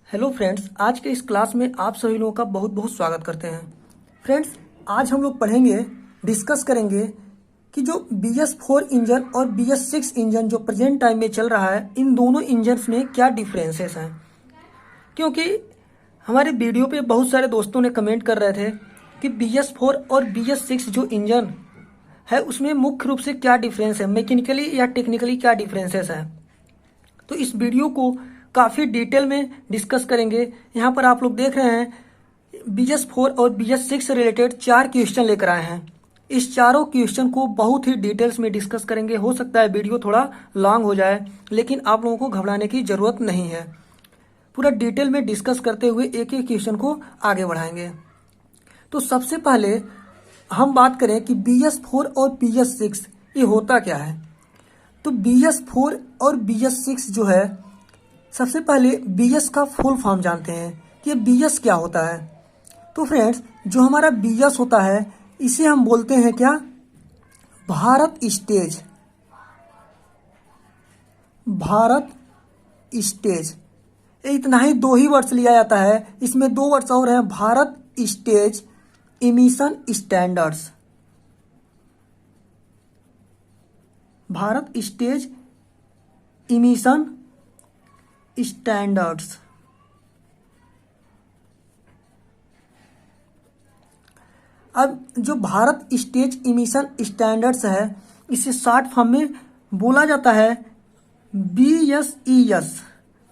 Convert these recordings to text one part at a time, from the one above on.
Hello friends, आज के इस क्लास में आप सभी लोगों का बहुत बहुत स्वागत करते हैं। फ्रेंड्स, आज हम लोग पढ़ेंगे, डिस्कस करेंगे कि जो BS4 इंजन और BS6 इंजन जो प्रेजेंट टाइम में चल रहा है, इन दोनों इंजन्स में क्या डिफरेंसेस हैं। क्योंकि हमारे वीडियो पे बहुत सारे दोस्तों ने कमेंट कर रहे थे कि BS4 और BS6 जो इंजन है उसमें मुख्य रूप से क्या डिफरेंस है, मैकेनिकली या टेक्निकली क्या डिफरेंसेस है। तो इस वीडियो को काफ़ी डिटेल में डिस्कस करेंगे। यहाँ पर आप लोग देख रहे हैं BS4 और BS6 से रिलेटेड 4 क्वेश्चन लेकर आए हैं। इस चारों क्वेश्चन को बहुत ही डिटेल्स में डिस्कस करेंगे। हो सकता है वीडियो थोड़ा लॉन्ग हो जाए, लेकिन आप लोगों को घबराने की ज़रूरत नहीं है। पूरा डिटेल में डिस्कस करते हुए एक एक क्वेश्चन को आगे बढ़ाएंगे। तो सबसे पहले हम बात करें कि BS4 और BS6 ये होता क्या है। तो BS4 और BS6 जो है, सबसे पहले BS का फुल फॉर्म जानते हैं कि BS क्या होता है। तो फ्रेंड्स, जो हमारा BS होता है इसे हम बोलते हैं क्या, भारत स्टेज। भारत स्टेज, इतना ही 2 ही वर्ड्स लिया जाता है। इसमें 2 वर्ड्स और हैं, Bharat stage emission standards. Bharat stage emission standards. अब जो भारत स्टेज इमिशन स्टैंडर्ड्स है, इसे शॉर्ट फॉर्म में बोला जाता है BSES।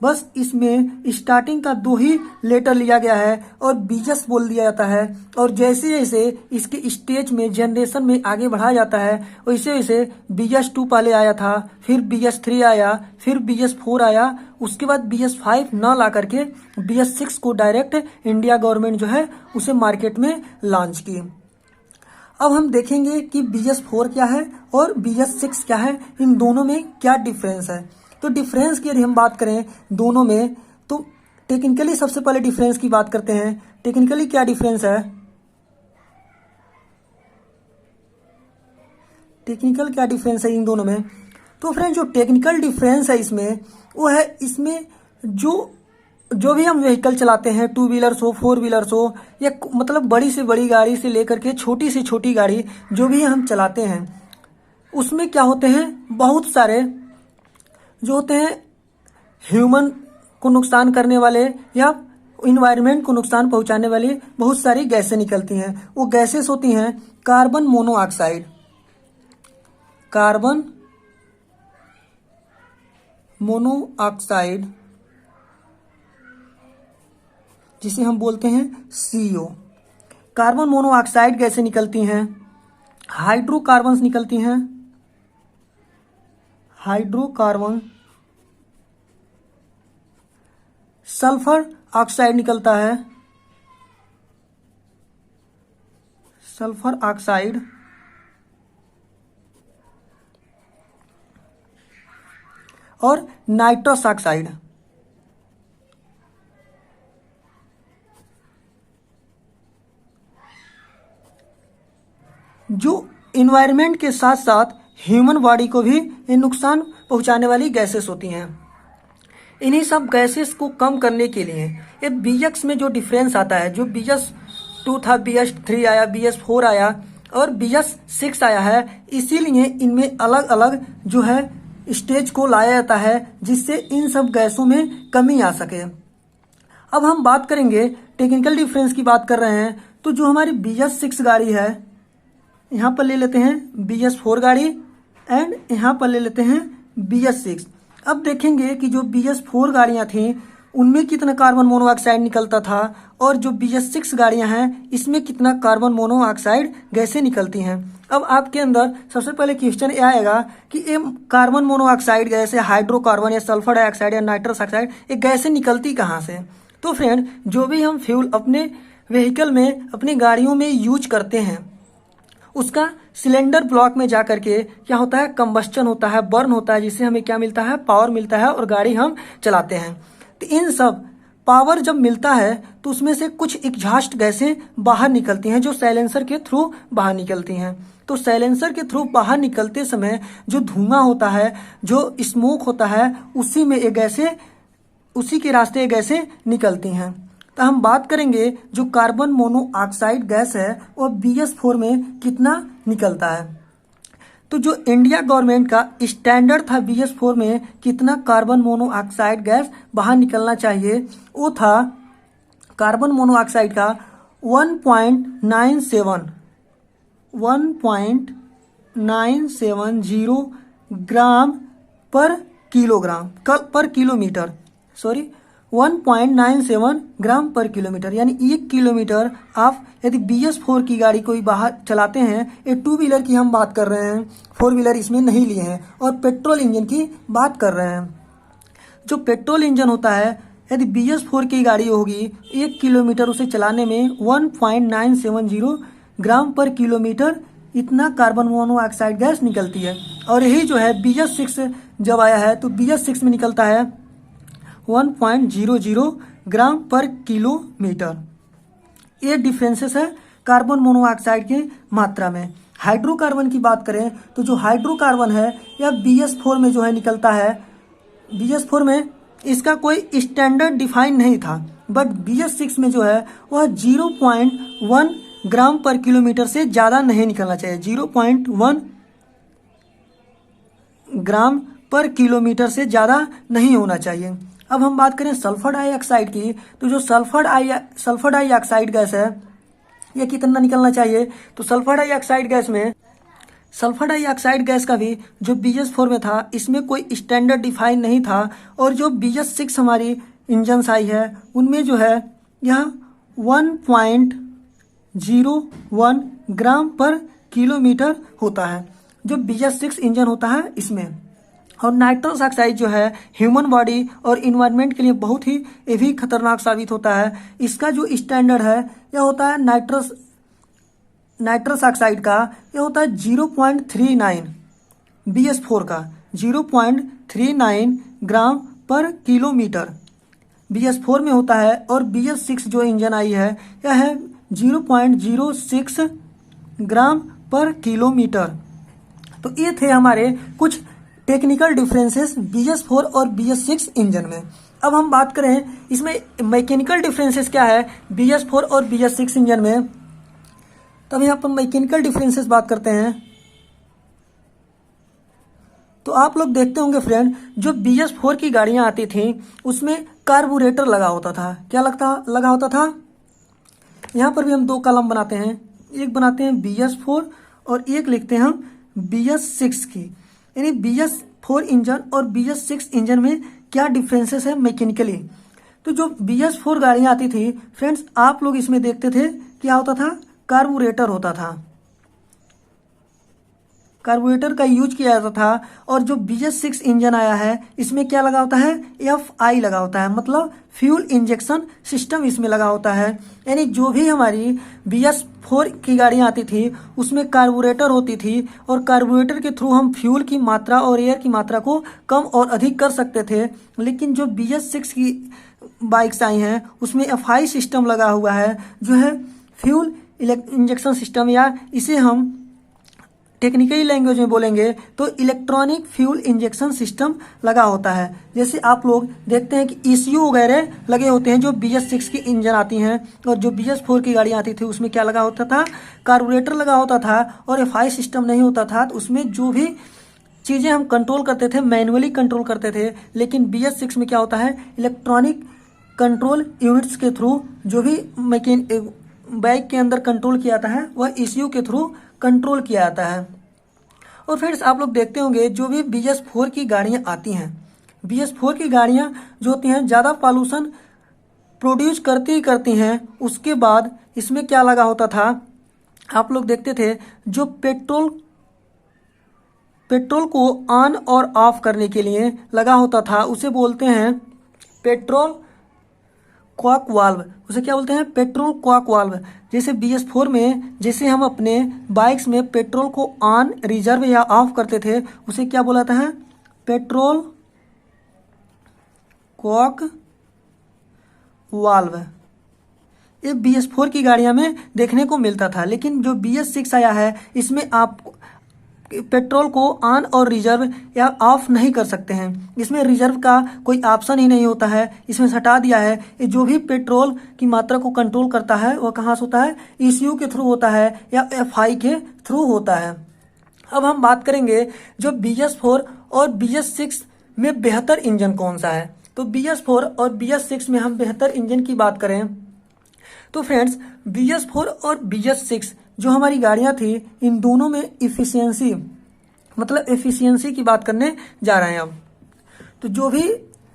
बस इसमें स्टार्टिंग का 2 ही लेटर लिया गया है और BS बोल दिया जाता है। और जैसे जैसे इसके स्टेज में, जनरेशन में आगे बढ़ाया जाता है, वैसे वैसे BS2 पहले आया था, फिर BS3 आया, फिर BS4 आया, उसके बाद BS5 ना ला करके BS6 को डायरेक्ट इंडिया गवर्नमेंट जो है उसे मार्केट में लॉन्च की। अब हम देखेंगे कि BS4 क्या है और BS6 क्या है, इन दोनों में क्या डिफरेंस है। तो डिफरेंस की यदि हम बात करें दोनों में, तो टेक्निकली सबसे पहले डिफरेंस की बात करते हैं। टेक्निकली क्या डिफरेंस है, टेक्निकल क्या डिफरेंस है इन दोनों में। तो फ्रेंड, जो टेक्निकल डिफरेंस है इसमें, वो है इसमें जो भी हम व्हीकल चलाते हैं, 2 व्हीलर्स हो, 4 व्हीलर्स हो, या मतलब बड़ी से बड़ी गाड़ी से लेकर के छोटी से छोटी गाड़ी जो भी हम चलाते हैं, उसमें क्या होते हैं, बहुत सारे जो होते हैं ह्यूमन को नुकसान करने वाले या इन्वायरमेंट को नुकसान पहुंचाने वाली बहुत सारी गैसें निकलती हैं। वो गैसेस होती हैं कार्बन मोनोऑक्साइड। कार्बन मोनोऑक्साइड, जिसे हम बोलते हैं CO। कार्बन मोनोऑक्साइड गैसें निकलती हैं, हाइड्रोकार्बन्स निकलती हैं, हाइड्रोकार्बन, सल्फर ऑक्साइड निकलता है, सल्फर ऑक्साइड, और नाइट्रस ऑक्साइड। जो इन्वायरमेंट के साथ साथ ह्यूमन बॉडी को भी ये नुकसान पहुंचाने वाली गैसेस होती हैं। इन्हीं सब गैसेस को कम करने के लिए ये BS में जो डिफरेंस आता है, जो BS2 था, BS3 आया, BS4 आया और BS6 आया है, इसीलिए इनमें अलग अलग जो है स्टेज को लाया जाता है, जिससे इन सब गैसों में कमी आ सके। अब हम बात करेंगे, टेक्निकल डिफरेंस की बात कर रहे हैं, तो जो हमारी BS6 गाड़ी है, यहाँ पर ले लेते हैं BS4 गाड़ी एंड यहाँ पर ले लेते हैं BS6। अब देखेंगे कि जो BS4 गाड़ियाँ थीं उनमें कितना कार्बन मोनोऑक्साइड निकलता था, और जो BS6 गाड़ियाँ हैं इसमें कितना कार्बन मोनोऑक्साइड गैसें निकलती हैं। अब आपके अंदर सबसे पहले क्वेश्चन ये आएगा कि ये कार्बन मोनोऑक्साइड गैस या हाइड्रोकार्बन या सल्फर डाइऑक्साइड या नाइट्रस ऑक्साइड, ये गैसें निकलती कहाँ से। तो फ्रेंड, जो भी हम फ्यूल अपने व्हीकल में, अपनी गाड़ियों में यूज करते हैं, उसका सिलेंडर ब्लॉक में जा करके क्या होता है, कंबस्टन होता है, बर्न होता है, जिससे हमें क्या मिलता है, पावर मिलता है और गाड़ी हम चलाते हैं। तो इन सब पावर जब मिलता है तो उसमें से कुछ एग्जॉस्ट गैसें बाहर निकलती हैं, जो साइलेंसर के थ्रू बाहर निकलती हैं। तो साइलेंसर के थ्रू बाहर निकलते समय जो धुआं होता है, जो स्मोक होता है, उसी में ये गैसें उसी के रास्ते गैसें निकलती हैं। तो हम बात करेंगे जो कार्बन मोनोऑक्साइड गैस है वो BS4 में कितना निकलता है। तो जो इंडिया गवर्नमेंट का स्टैंडर्ड था BS4 में कितना कार्बन मोनोऑक्साइड गैस बाहर निकलना चाहिए, वो था कार्बन मोनोऑक्साइड का 1.970 ग्राम पर किलोग्राम पर किलोमीटर, 1.97 ग्राम पर किलोमीटर, यानी 1 किलोमीटर आप यदि BS4 की गाड़ी कोई बाहर चलाते हैं, ये 2 व्हीलर की हम बात कर रहे हैं, 4 व्हीलर इसमें नहीं लिए हैं, और पेट्रोल इंजन की बात कर रहे हैं। जो पेट्रोल इंजन होता है यदि BS4 की गाड़ी होगी 1 किलोमीटर उसे चलाने में 1.970 ग्राम पर किलोमीटर इतना कार्बन मोनोऑक्साइड गैस निकलती है। और यही जो है BS6 जब आया है तो BS6 में निकलता है 1.00 ग्राम पर किलोमीटर। ये डिफरेंसेस है कार्बन मोनोऑक्साइड की मात्रा में। हाइड्रोकार्बन की बात करें तो जो हाइड्रोकार्बन है यह BS4 में जो है निकलता है। BS4 में इसका कोई स्टैंडर्ड डिफाइन नहीं था, बट BS6 में जो है वह 0.1 ग्राम पर किलोमीटर से ज़्यादा नहीं निकलना चाहिए, 0.1 ग्राम पर किलोमीटर से ज़्यादा नहीं होना चाहिए। अब हम बात करें सल्फर डाइऑक्साइड की, तो जो सल्फर डाइऑक्साइड गैस है यह कितना निकलना चाहिए। तो सल्फर डाइऑक्साइड गैस का भी जो BS4 में था इसमें कोई स्टैंडर्ड डिफाइन नहीं था, और जो BS6 हमारी इंजन्स आई है उनमें जो है यह 1.01 ग्राम पर किलोमीटर होता है जो BS6 इंजन होता है इसमें। और नाइट्रस ऑक्साइड जो है ह्यूमन बॉडी और इन्वायरमेंट के लिए बहुत ही ये भी खतरनाक साबित होता है। इसका जो स्टैंडर्ड है यह होता है नाइट्रस ऑक्साइड का यह होता है 0.39, BS4 का 0.39 ग्राम पर किलोमीटर BS4 में होता है, और BS6 जो इंजन आई है यह है 0.06 ग्राम पर किलोमीटर। तो ये थे हमारे कुछ टेक्निकल डिफरेंसेस BS4 और BS6 इंजन में। अब हम बात करें इसमें मैकेनिकल डिफरेंसेस क्या है BS4 और BS6 इंजन में। तब यहाँ पर मैकेनिकल डिफरेंसेस बात करते हैं। तो आप लोग देखते होंगे फ्रेंड, जो BS4 की गाड़ियां आती थी उसमें कार्बोरेटर लगा होता था। क्या लगा होता था? यहाँ पर भी हम 2 कॉलम बनाते हैं, एक बनाते हैं BS4 और एक लिखते हैं हम BS6 की। यानी BS4 इंजन और BS6 इंजन में क्या डिफरेंसेस है मैकेनिकली। तो जो BS4 गाड़ियां आती थी फ्रेंड्स, आप लोग इसमें देखते थे क्या होता था, कार्बोरेटर होता था, कार्बोरेटर का यूज किया जाता था। और जो BS6 इंजन आया है इसमें क्या लगा होता है, FI लगा होता है, मतलब फ्यूल इंजेक्शन सिस्टम इसमें लगा होता है। यानी जो भी हमारी BS4 की गाड़ियां आती थी उसमें कार्बोरेटर होती थी, और कार्बोरेटर के थ्रू हम फ्यूल की मात्रा और एयर की मात्रा को कम और अधिक कर सकते थे। लेकिन जो BS6 की बाइक्स आई हैं उसमें FI सिस्टम लगा हुआ है, जो है फ्यूल इंजेक्शन सिस्टम, या इसे हम टेक्निकली लैंग्वेज में बोलेंगे तो इलेक्ट्रॉनिक फ्यूल इंजेक्शन सिस्टम लगा होता है। जैसे आप लोग देखते हैं कि ECU वगैरह लगे होते हैं जो BS6 की इंजन आती हैं, और जो BS4 की गाड़ियां आती थी उसमें क्या लगा होता था, कार्बोरेटर लगा होता था, और FI सिस्टम नहीं होता था। तो उसमें जो भी चीज़ें हम कंट्रोल करते थे मैनुअली कंट्रोल करते थे। लेकिन BS6 में क्या होता है, इलेक्ट्रॉनिक कंट्रोल यूनिट्स के थ्रू जो भी बाइक के अंदर कंट्रोल किया जाता है वह ECU के थ्रू कंट्रोल किया जाता है। और फ्रेंड्स आप लोग देखते होंगे जो भी BS4 की गाड़ियां आती हैं, BS4 की गाड़ियां जो होती हैं ज़्यादा पॉल्यूशन प्रोड्यूस करती हैं। उसके बाद इसमें क्या लगा होता था, आप लोग देखते थे जो पेट्रोल को ऑन और ऑफ करने के लिए लगा होता था उसे बोलते हैं पेट्रोल कॉक वाल्व। उसे क्या बोलते हैं, पेट्रोल कॉक वाल्व। जैसे BS4 में जैसे हम अपने बाइक्स में पेट्रोल को ऑन, रिजर्व या ऑफ करते थे उसे क्या बोला था है, पेट्रोल कॉक वाल्व। ये BS4 की गाड़ियां में देखने को मिलता था। लेकिन जो BS6 आया है इसमें आप पेट्रोल को ऑन और रिजर्व या ऑफ नहीं कर सकते हैं। इसमें रिजर्व का कोई ऑप्शन ही नहीं होता है, इसमें हटा दिया है। ये जो भी पेट्रोल की मात्रा को कंट्रोल करता है वह कहाँ से होता है, ECU के थ्रू होता है या FI के थ्रू होता है। अब हम बात करेंगे जो BS4 और BS6 में बेहतर इंजन कौन सा है। तो BS4 और BS6 में हम बेहतर इंजन की बात करें तो फ्रेंड्स BS4 और BS6 जो हमारी गाड़ियां थी, इन दोनों में इफिशियंसी मतलब एफिशिएंसी की बात करने जा रहे हैं अब। तो जो भी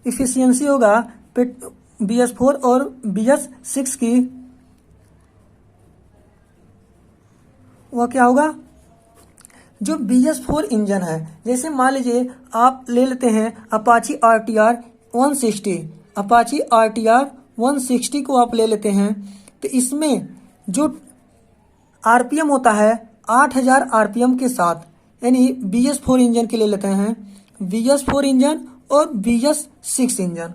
इफिशियंसी होगा BS4 और BS6 की, वह क्या होगा, जो BS4 इंजन है, जैसे मान लीजिए आप ले लेते हैं अपाची RTR 160, अपाची RTR 160 को आप ले लेते हैं, तो इसमें जो RPM होता है 8000 RPM के साथ, यानी BS4 इंजन के ले लेते हैं, BS4 इंजन और BS6 इंजन।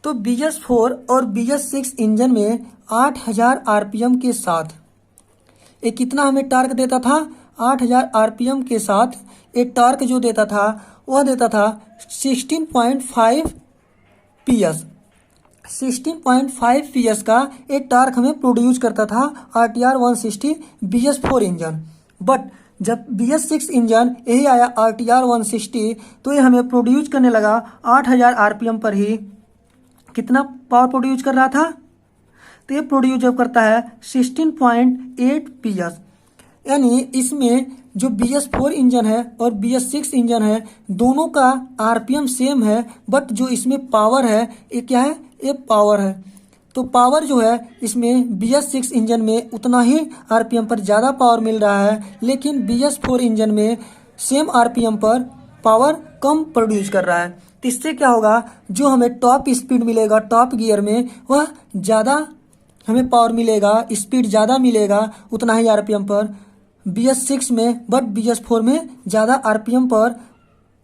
तो BS4 और BS6 इंजन में 8000 RPM के साथ ये कितना हमें टार्क देता था, 8000 RPM के साथ ये टार्क जो देता था वह देता था 16.5 PS। 16.5 PS का एक टार्क हमें प्रोड्यूस करता था RTR 160 BS4 इंजन। बट जब BS6 इंजन यही आया RTR 160, तो ये हमें प्रोड्यूस करने लगा 8000 RPM पर ही। कितना पावर प्रोड्यूस कर रहा था, तो ये प्रोड्यूस जब करता है 16.8 PS। यानी इसमें जो BS4 इंजन है और BS6 इंजन है, दोनों का RPM सेम है, बट जो इसमें पावर है ये क्या है, ये पावर है। तो पावर जो है इसमें BS6 इंजन में उतना ही RPM पर ज़्यादा पावर मिल रहा है, लेकिन BS4 इंजन में सेम RPM पर पावर कम प्रोड्यूस कर रहा है। तो इससे क्या होगा, जो हमें टॉप स्पीड मिलेगा टॉप गियर में, वह ज़्यादा हमें पावर मिलेगा, स्पीड ज़्यादा मिलेगा उतना ही RPM पर BS6 में, बट BS4 में ज़्यादा RPM पर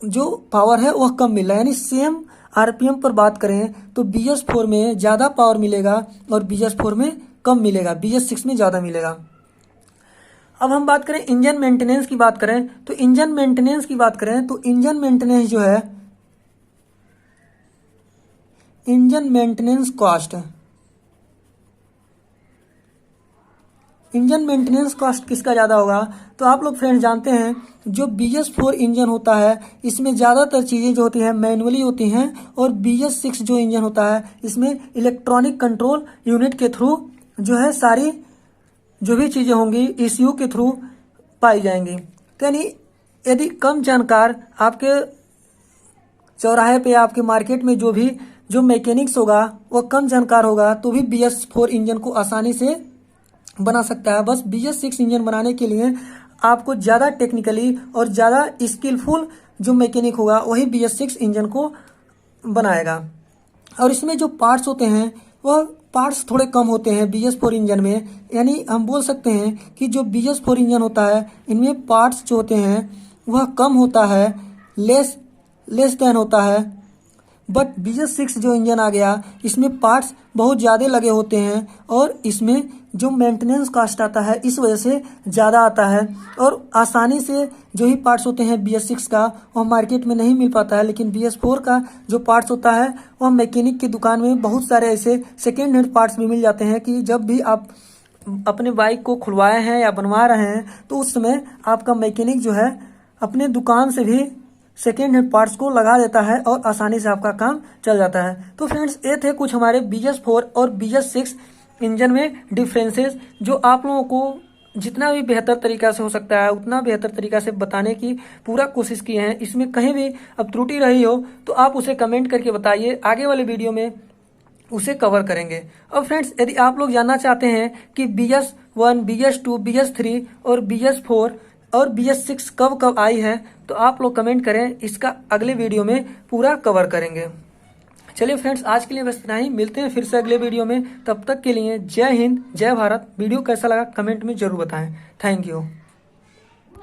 जो पावर है वह कम मिल रहा है। यानी सेम RPM पर बात करें तो BS4 में ज़्यादा पावर मिलेगा और BS4 में कम मिलेगा, BS6 में ज़्यादा मिलेगा। अब हम बात करें इंजन मेंटेनेंस की बात करें, तो इंजन मेंटेनेंस की बात करें तो इंजन मेंटेनेंस जो है, engine maintenance cost, engine maintenance cost किसका ज़्यादा होगा, तो आप लोग फ्रेंड्स जानते हैं जो BS4 इंजन होता है इसमें ज़्यादातर चीज़ें जो होती हैं मैनुअली होती हैं, और BS6 जो इंजन होता है इसमें इलेक्ट्रॉनिक कंट्रोल यूनिट के थ्रू जो है सारी जो भी चीज़ें होंगी ECU के थ्रू पाई जाएंगी। तो यानी यदि कम जानकार आपके चौराहे पे आपके मार्केट में जो मैकेनिक्स होगा वह कम जानकार होगा, तो भी BS4 इंजन को आसानी से बना सकता है। बस BS6 इंजन बनाने के लिए आपको ज़्यादा टेक्निकली और ज़्यादा स्किलफुल जो मैकेनिक होगा वही BS6 इंजन को बनाएगा। और इसमें जो पार्ट्स होते हैं वह पार्ट्स थोड़े कम होते हैं BS4 इंजन में। यानी हम बोल सकते हैं कि जो BS4 इंजन होता है इनमें पार्ट्स जो होते हैं वह कम होता है, लेस देन होता है। बट BS6 जो इंजन आ गया इसमें पार्ट्स बहुत ज़्यादा लगे होते हैं, और इसमें जो मेंटेनेंस कॉस्ट आता है इस वजह से ज़्यादा आता है, और आसानी से जो ही पार्ट्स होते हैं BS6 का वह मार्केट में नहीं मिल पाता है। लेकिन BS4 का जो पार्ट्स होता है वह मैकेनिक की दुकान में बहुत सारे ऐसे सेकेंड हैंड पार्ट्स भी मिल जाते हैं कि जब भी आप अपने बाइक को खुलवाए हैं या बनवा रहे हैं तो उस समय आपका मैकेनिक जो है अपने दुकान से भी सेकेंड हैंड पार्ट्स को लगा देता है और आसानी से आपका काम चल जाता है। तो फ्रेंड्स ये थे कुछ हमारे BS4 और BS6 इंजन में डिफरेंसेस, जो आप लोगों को जितना भी बेहतर तरीका से हो सकता है उतना बेहतर तरीका से बताने की पूरा कोशिश की है। इसमें कहीं भी अब त्रुटि रही हो तो आप उसे कमेंट करके बताइए, आगे वाले वीडियो में उसे कवर करेंगे। अब फ्रेंड्स यदि आप लोग जानना चाहते हैं कि BS1, BS2, BS3 और BS4 और BS6 कब कब आई है, तो आप लोग कमेंट करें, इसका अगले वीडियो में पूरा कवर करेंगे। चलिए फ्रेंड्स आज के लिए बस इतना ही, मिलते हैं फिर से अगले वीडियो में। तब तक के लिए जय हिंद, जय भारत। वीडियो कैसा लगा कमेंट में जरूर बताएं। Thank you.